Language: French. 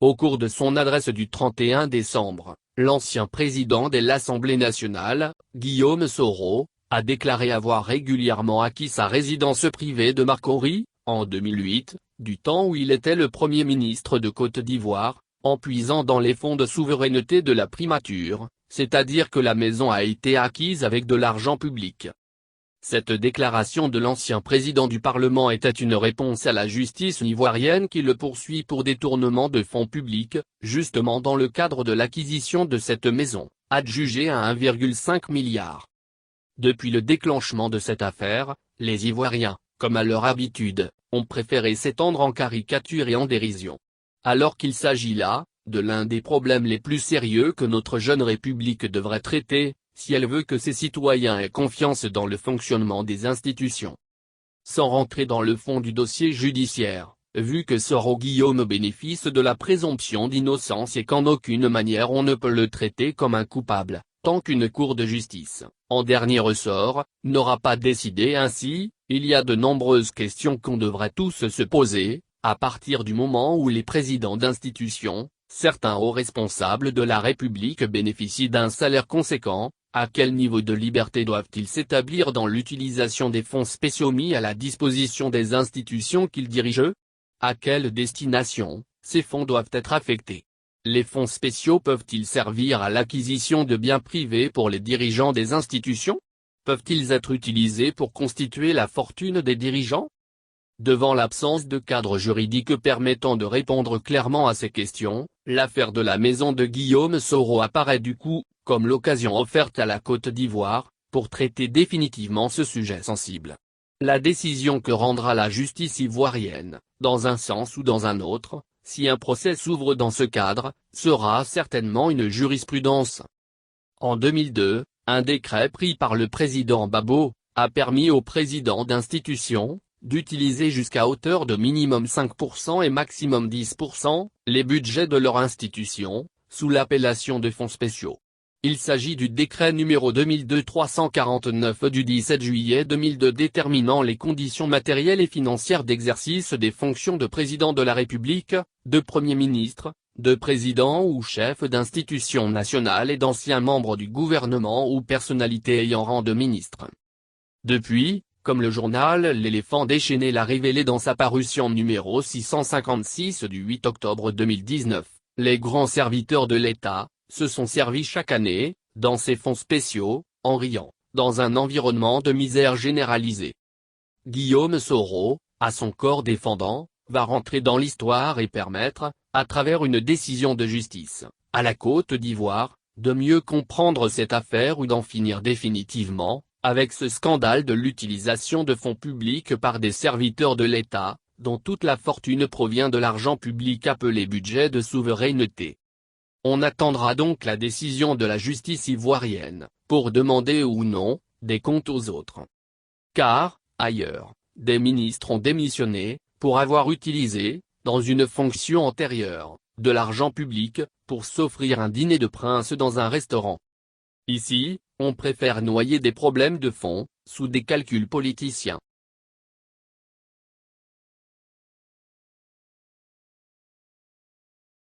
Au cours de son adresse du 31 décembre, l'ancien président de l'Assemblée nationale, Guillaume Soro, a déclaré avoir régulièrement acquis sa résidence privée de Marcory, en 2008, du temps où il était le Premier ministre de Côte d'Ivoire, en puisant dans les fonds de souveraineté de la primature, c'est-à-dire que la maison a été acquise avec de l'argent public. Cette déclaration de l'ancien président du Parlement était une réponse à la justice ivoirienne qui le poursuit pour détournement de fonds publics, justement dans le cadre de l'acquisition de cette maison, adjugée à 1,5 milliard. Depuis le déclenchement de cette affaire, les Ivoiriens, comme à leur habitude, ont préféré s'étendre en caricature et en dérision. Alors qu'il s'agit là, de l'un des problèmes les plus sérieux que notre jeune République devrait traiter, si elle veut que ses citoyens aient confiance dans le fonctionnement des institutions. Sans rentrer dans le fond du dossier judiciaire, vu que Soro Guillaume bénéficie de la présomption d'innocence et qu'en aucune manière on ne peut le traiter comme un coupable, tant qu'une cour de justice, en dernier ressort, n'aura pas décidé ainsi, il y a de nombreuses questions qu'on devrait tous se poser, à partir du moment où les présidents d'institutions, certains hauts responsables de la République bénéficient d'un salaire conséquent, à quel niveau de liberté doivent-ils s'établir dans l'utilisation des fonds spéciaux mis à la disposition des institutions qu'ils dirigent? À quelle destination, ces fonds doivent être affectés? Les fonds spéciaux peuvent-ils servir à l'acquisition de biens privés pour les dirigeants des institutions? Peuvent-ils être utilisés pour constituer la fortune des dirigeants? Devant l'absence de cadre juridique permettant de répondre clairement à ces questions, l'affaire de la maison de Guillaume Soro apparaît du coup, comme l'occasion offerte à la Côte d'Ivoire, pour traiter définitivement ce sujet sensible. La décision que rendra la justice ivoirienne, dans un sens ou dans un autre, si un procès s'ouvre dans ce cadre, sera certainement une jurisprudence. En 2002, un décret pris par le président Babo, a permis aux présidents d'institutions, d'utiliser jusqu'à hauteur de minimum 5% et maximum 10%, les budgets de leur institution, sous l'appellation de fonds spéciaux. Il s'agit du décret numéro 2002-349 du 17 juillet 2002 déterminant les conditions matérielles et financières d'exercice des fonctions de président de la République, de Premier ministre, de président ou chef d'institution nationale et d'anciens membres du gouvernement ou personnalités ayant rang de ministre. Depuis, comme le journal L'Éléphant déchaîné l'a révélé dans sa parution numéro 656 du 8 octobre 2019, les grands serviteurs de l'État se sont servis chaque année, dans ces fonds spéciaux, en riant, dans un environnement de misère généralisée. Guillaume Soro, à son corps défendant, va rentrer dans l'histoire et permettre, à travers une décision de justice, à la Côte d'Ivoire, de mieux comprendre cette affaire ou d'en finir définitivement, avec ce scandale de l'utilisation de fonds publics par des serviteurs de l'État, dont toute la fortune provient de l'argent public appelé budget de souveraineté. On attendra donc la décision de la justice ivoirienne, pour demander ou non, des comptes aux autres. Car, ailleurs, des ministres ont démissionné, pour avoir utilisé, dans une fonction antérieure, de l'argent public, pour s'offrir un dîner de prince dans un restaurant. Ici, on préfère noyer des problèmes de fond, sous des calculs politiciens.